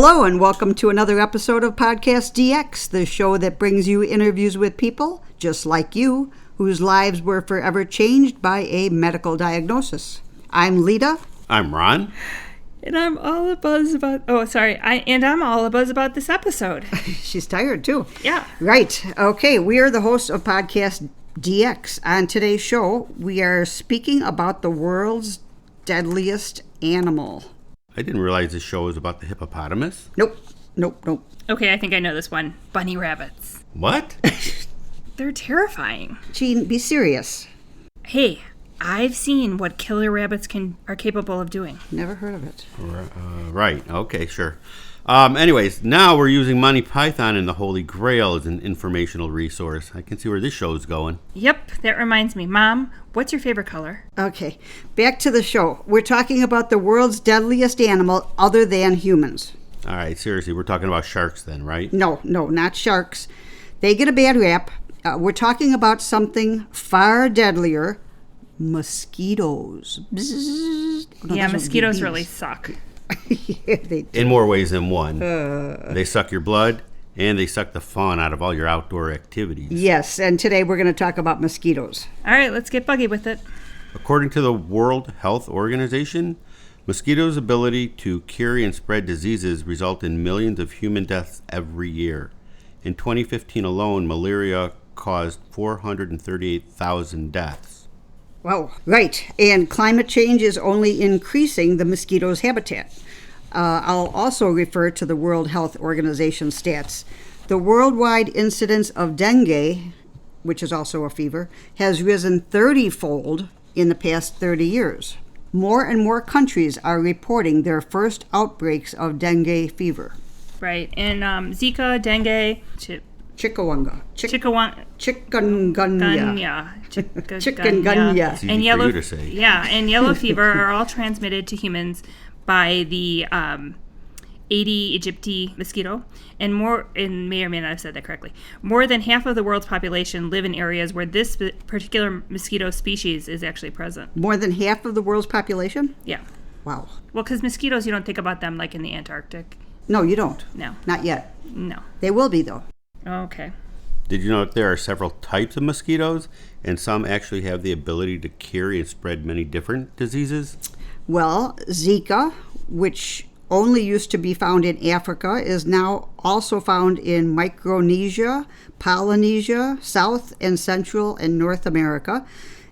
Hello and welcome to another episode of PodcastDX, the show that brings you interviews with people just like you, whose lives were forever changed by a medical diagnosis. I'm Lita. I'm Ron. And I'm all abuzz about... I'm all abuzz about this episode. She's tired, too. Yeah. Right. Okay, we are the hosts of PodcastDX. On today's show, we are speaking about the world's deadliest animal. I didn't realize this show was about the hippopotamus. Nope. Okay, I think I know this one. Bunny rabbits. What? They're terrifying. Gene, be serious. Hey, I've seen what killer rabbits are capable of doing. Never heard of it. Right. Okay, sure. Anyways, now we're using Monty Python and the Holy Grail as an informational resource. I can see where this show is going. Yep, that reminds me. Mom, what's your favorite color? Okay, back to the show. We're talking about the world's deadliest animal other than humans. All right, seriously, we're talking about sharks then, right? No, not sharks. They get a bad rap. We're talking about something far deadlier, mosquitoes. Bzzz. Oh, no, yeah, mosquitoes really suck. Yeah, they do. In more ways than one. They suck your blood, and they suck the fun out of all your outdoor activities. Yes, and today we're going to talk about mosquitoes. All right, let's get buggy with it. According to the World Health Organization, mosquitoes' ability to carry and spread diseases result in millions of human deaths every year. In 2015 alone, malaria caused 438,000 deaths. Wow, right. And climate change is only increasing the mosquito's habitat. I'll also refer to the World Health Organization stats. The worldwide incidence of dengue, which is also a fever, has risen 30-fold in the past 30 years. More and more countries are reporting their first outbreaks of dengue fever. Right, and Zika, dengue, Chikungunya. Chikungunya. It's easy for you to say. Yeah, and yellow fever are all transmitted to humans by the Aedes aegypti mosquito, and may or may not have said that correctly. More than half of the world's population live in areas where this particular mosquito species is actually present. More than half of the world's population? Yeah. Wow. Well, because mosquitoes, you don't think about them like in the Antarctic. No, you don't. No. Not yet. No. They will be, though. Okay. Did you know that there are several types of mosquitoes, and some actually have the ability to carry and spread many different diseases? Well, Zika, which only used to be found in Africa, is now also found in Micronesia, Polynesia, South and Central and North America.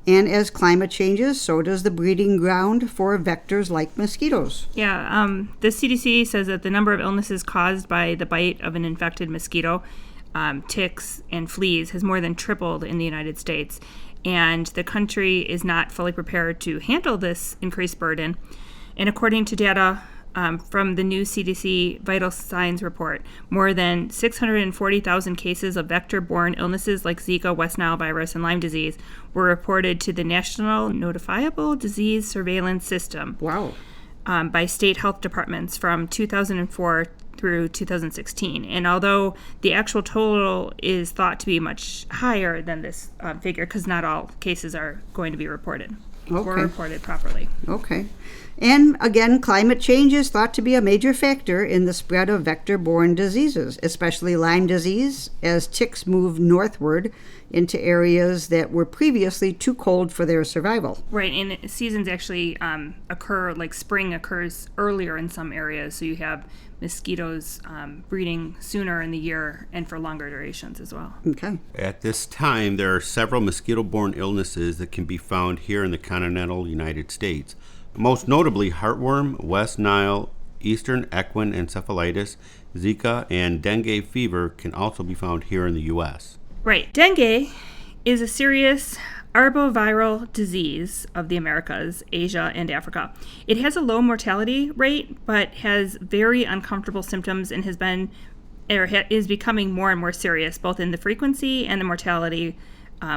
And as climate changes, so does the breeding ground for vectors like mosquitoes. Yeah, the CDC says that the number of illnesses caused by the bite of an infected mosquito, ticks and fleas, has more than tripled in the United States. And the country is not fully prepared to handle this increased burden. And according to data from the new CDC Vital Signs report, more than 640,000 cases of vector-borne illnesses like Zika, West Nile virus, and Lyme disease were reported to the National Notifiable Disease Surveillance System. Wow. By state health departments from 2004 through 2016. And although the actual total is thought to be much higher than this figure, because not all cases are going to be reported or reported properly. Okay. And again, climate change is thought to be a major factor in the spread of vector-borne diseases, especially Lyme disease, as ticks move northward into areas that were previously too cold for their survival. Right, and seasons actually occur, like spring occurs earlier in some areas, so you have mosquitoes breeding sooner in the year and for longer durations as well. Okay. At this time, there are several mosquito-borne illnesses that can be found here in the continental United States. Most notably, heartworm, West Nile, Eastern equine encephalitis, Zika, and dengue fever can also be found here in the U.S. Right. Dengue is a serious arboviral disease of the Americas, Asia, and Africa. It has a low mortality rate, but has very uncomfortable symptoms and is becoming more and more serious, both in the frequency and the mortality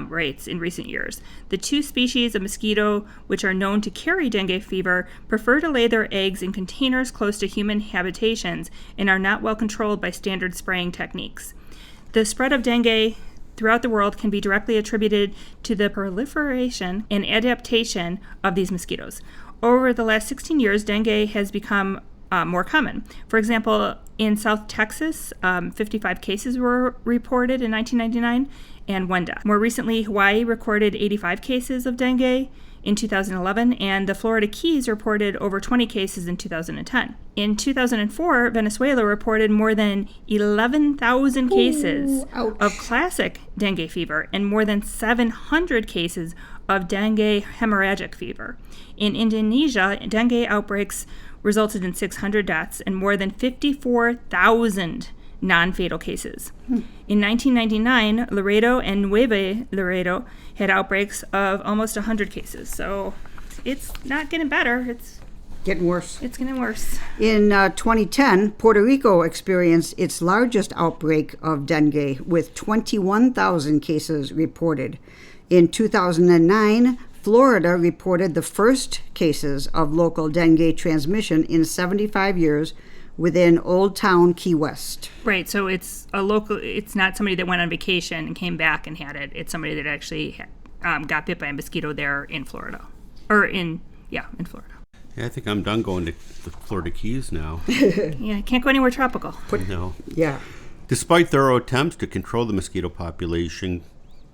rates in recent years. The two species of mosquito which are known to carry dengue fever prefer to lay their eggs in containers close to human habitations and are not well controlled by standard spraying techniques. The spread of dengue throughout the world can be directly attributed to the proliferation and adaptation of these mosquitoes. Over the last 16 years, dengue has become more common. For example, in South Texas, 55 cases were reported in 1999 and 1 death. More recently, Hawaii recorded 85 cases of dengue in 2011, and the Florida Keys reported over 20 cases in 2010. In 2004, Venezuela reported more than 11,000 cases of classic dengue fever and more than 700 cases of dengue hemorrhagic fever. In Indonesia, dengue outbreaks resulted in 600 deaths and more than 54,000 non-fatal cases. In 1999, Laredo and Nuevo Laredo had outbreaks of almost 100 cases. So it's not getting better. It's Getting worse. It's getting worse. In 2010, Puerto Rico experienced its largest outbreak of dengue with 21,000 cases reported. In 2009, Florida reported the first cases of local dengue transmission in 75 years within Old Town Key West. Right, so it's not somebody that went on vacation and came back and had it. It's somebody that actually got bit by a mosquito there in Florida. In Florida. Yeah, I think I'm done going to the Florida Keys now. Yeah, can't go anywhere tropical. No. Yeah. Despite thorough attempts to control the mosquito population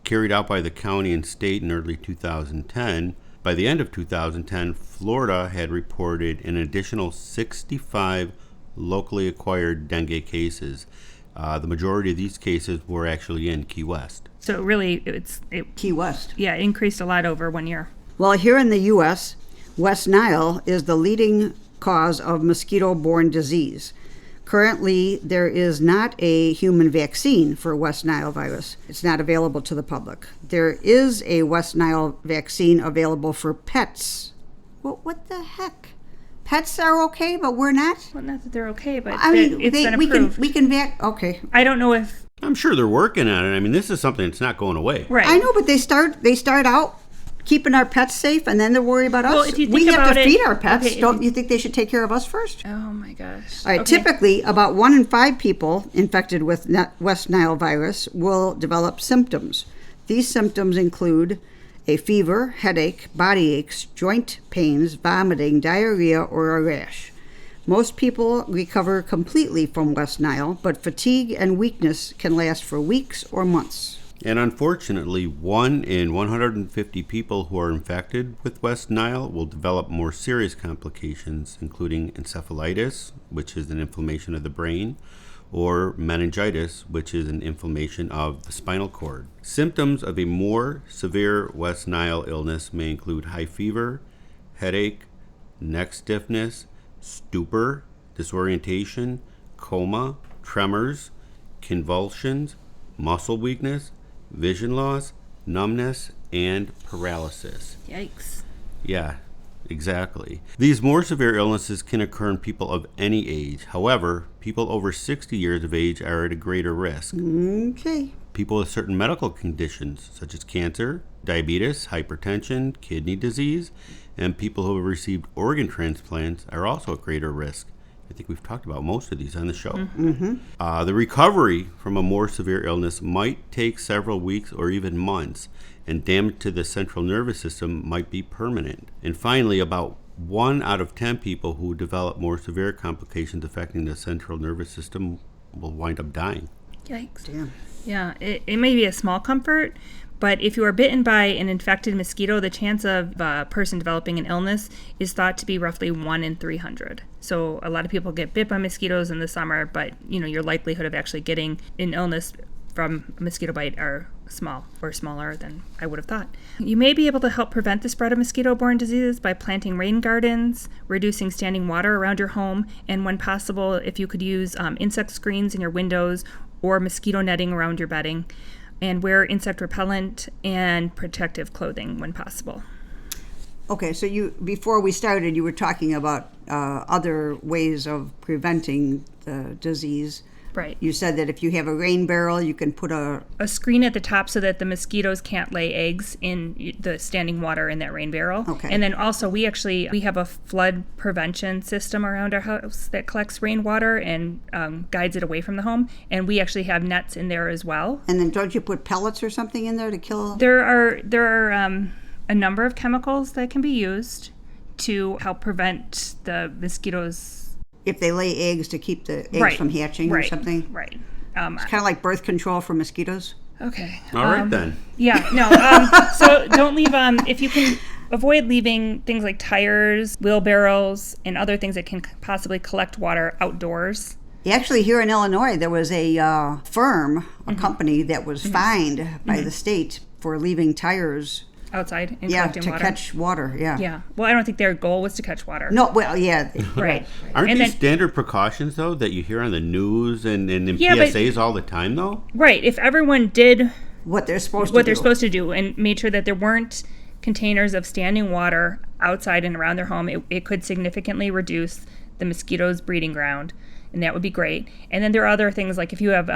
carried out by the county and state in early 2010, by the end of 2010, Florida had reported an additional 65 locally acquired dengue cases. The majority of these cases were actually in Key West. So really, Key West. Yeah, it increased a lot over 1 year. Well, here in the U.S., West Nile is the leading cause of mosquito-borne disease. Currently, there is not a human vaccine for West Nile virus. It's not available to the public. There is a West Nile vaccine available for pets. Well, what the heck? Pets are okay, but we're not? Well, not that they're okay, but I mean, it's been approved. we can okay. I don't know if... I'm sure they're working on it. I mean, this is something that's not going away. Right. I know, but they start out keeping our pets safe, and then they worry about Well, us. if you think We have about to it- feed our pets. okay, Don't you think they should take care of us first? Oh my gosh. All right, Okay. typically, about 1 in 5 people infected with West Nile virus will develop symptoms. These symptoms include a fever, headache, body aches, joint pains, vomiting, diarrhea, or a rash. Most people recover completely from West Nile, but fatigue and weakness can last for weeks or months. And unfortunately, 1 in 150 people who are infected with West Nile will develop more serious complications, including encephalitis, which is an inflammation of the brain, or meningitis, which is an inflammation of the spinal cord. Symptoms of a more severe West Nile illness may include high fever, headache, neck stiffness, stupor, disorientation, coma, tremors, convulsions, muscle weakness, vision loss, numbness, and paralysis. Yikes. Yeah, exactly. These more severe illnesses can occur in people of any age. However, people over 60 years of age are at a greater risk. Okay. People with certain medical conditions, such as cancer, diabetes, hypertension, kidney disease, and people who have received organ transplants are also at greater risk. I think we've talked about most of these on the show. Mm-hmm. The recovery from a more severe illness might take several weeks or even months, and damage to the central nervous system might be permanent. And finally, about 1 out of 10 people who develop more severe complications affecting the central nervous system will wind up dying. Yikes. Damn. Yeah, it may be a small comfort, but if you are bitten by an infected mosquito, the chance of a person developing an illness is thought to be roughly 1 in 300. So a lot of people get bit by mosquitoes in the summer, but your likelihood of actually getting an illness from a mosquito bite are small or smaller than I would have thought. You may be able to help prevent the spread of mosquito-borne diseases by planting rain gardens, reducing standing water around your home, and when possible, if you could use insect screens in your windows or mosquito netting around your bedding, and wear insect repellent and protective clothing when possible. Okay, so before we started, you were talking about other ways of preventing the disease. Right. You said that if you have a rain barrel, you can put a screen at the top so that the mosquitoes can't lay eggs in the standing water in that rain barrel. Okay. And then also we have a flood prevention system around our house that collects rainwater and guides it away from the home. And we actually have nets in there as well. And then don't you put pellets or something in there to kill? There are a number of chemicals that can be used to help prevent the mosquitoes if they lay eggs to keep the eggs from hatching or something. Right. It's kind of like birth control for mosquitoes. Okay. All right, then. Yeah, no. So don't leave, if you can avoid leaving things like tires, wheelbarrows, and other things that can possibly collect water outdoors. Actually, here in Illinois, there was a firm, a company that was fined by the state for leaving tires Outside and collecting to water. catch water. Yeah. Well, I don't think their goal was to catch water. No, well, yeah. Right. Aren't And these then- standard precautions, though, that you hear on the news and in Yeah, but- PSAs all the time, though? Right. If everyone did What they're supposed what to they're do. supposed to do and made sure that there weren't containers of standing water outside and around their home, it could significantly reduce the mosquitoes' breeding ground, and that would be great. And then there are other things like if you have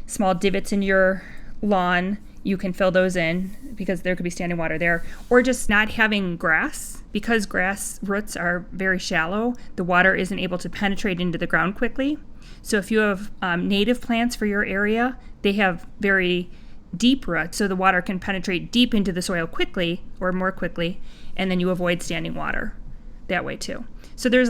small divots in your lawn, you can fill those in because there could be standing water there. Or just not having grass, because grass roots are very shallow, the water isn't able to penetrate into the ground quickly. So if you have native plants for your area, they have very deep roots, so the water can penetrate deep into the soil quickly or more quickly, and then you avoid standing water that way too. So there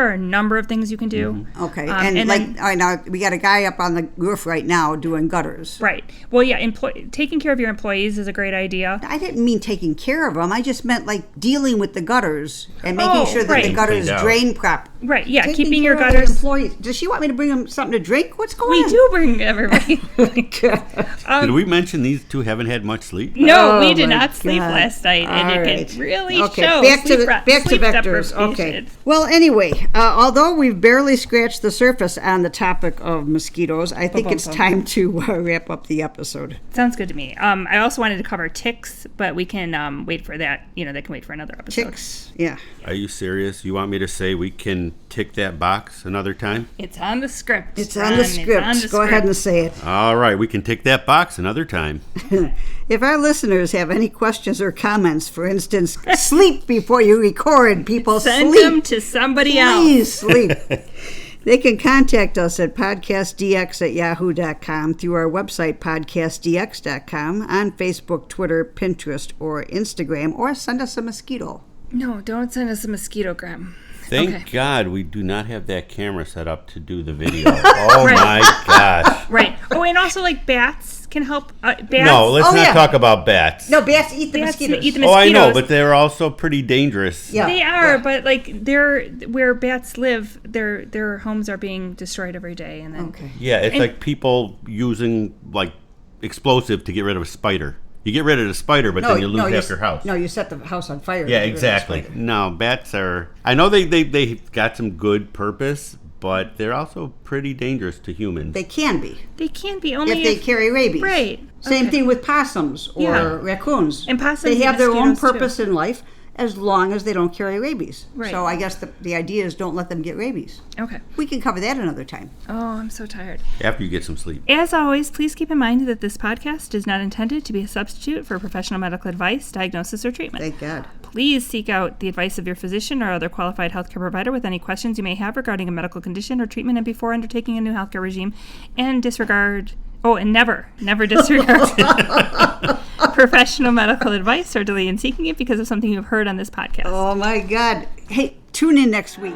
are a number of things you can do. Okay, and and then- all right, now we got a guy up on the roof right now doing gutters. Right. Well, yeah, taking care of your employees is a great idea. I didn't mean taking care of them. I just meant like dealing with the gutters and making sure that the right. gutters Cleaned out. drain properly. Right. Yeah, Taking keeping your care of the gutters. employees. Does she want me to bring them something to drink? What's going We on? do bring everybody. Did we mention these two haven't had much sleep? No, we Oh, did my not sleep God. last night, and All it right. can really Okay, show. back to sleep vectors. Okay. deprivation. Well, anyway, although we've barely scratched the surface on the topic of mosquitoes, I think it's time to wrap up the episode. Sounds good to me. I also wanted to cover ticks, but we can wait for that. That can wait for another episode. Ticks, yeah. Are you serious? You want me to say we can tick that box another time? It's on the script. It's on Ron. the It's script. on the Go ahead and script. say it. All right, we can tick that box another time. If our listeners have any questions or comments, for instance, sleep before you record, people Send sleep. them to somebody else. Please sleep. They can contact us at podcastdx@yahoo.com, through our website, podcastdx.com, on Facebook, Twitter, Pinterest, or Instagram, or send us a mosquito. No, don't send us a mosquitogram. Thank Okay. God we do not have that camera set up to do the video. Oh my gosh. Right. Oh, and also like bats can help. Bats. No, let's Oh, not yeah. talk about bats. No, bats eat the Bats mosquitoes. eat the Oh, I know, mosquitoes. but they're also pretty dangerous. Yeah. They are, yeah. but like they're where bats live, their homes are being destroyed every day, and then Okay. Yeah, it's And- like people using like explosive to get rid of a spider. You get rid of the spider, but then you lose half your house. No, you set the house on fire. Yeah, to get rid of the exactly. spider. No, bats are. I know they got some good purpose, but they're also pretty dangerous to humans. They can be, they can be only if they carry rabies. Right. Same Okay. thing with possums or Yeah. raccoons. And possums They eat have their own mosquitoes, too. purpose in life as long as they don't carry rabies. Right. So I guess the idea is don't let them get rabies. Okay. We can cover that another time. Oh, I'm so tired. After you get some sleep. As always, please keep in mind that this podcast is not intended to be a substitute for professional medical advice, diagnosis, or treatment. Thank God. Please seek out the advice of your physician or other qualified healthcare provider with any questions you may have regarding a medical condition or treatment and before undertaking a new healthcare regime, and never disregard professional medical advice or delay in seeking it because of something you've heard on this podcast. Oh my God. Hey, tune in next week.